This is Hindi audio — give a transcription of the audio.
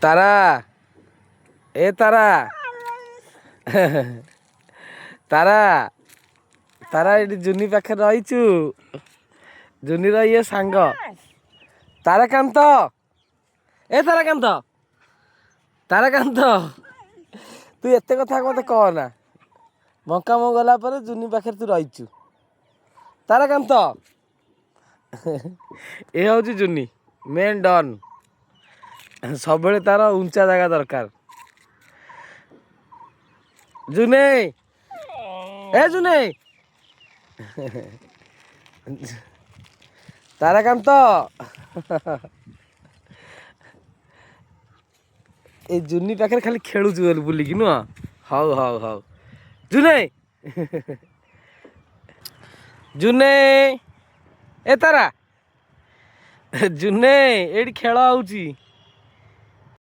तारा ए तारा तारा तारा ये जुनी पाखे रहीचु जुनी ये सांग ताराकांत ए ताराकांत तू एत कथा मत कहना बंका मो गला पर जुनी पाखे तू रहीचु ताराकांत ये हूँ जुनी मेन डन सब तार उंचा जगह दरकार जुने ए जुने ताराकांत ए जुनी पाखे खाली खेलुचु बुलिकी नुह हाउ हाउ हाउ जुने जुने ए तारा जुने एडी खेल आउची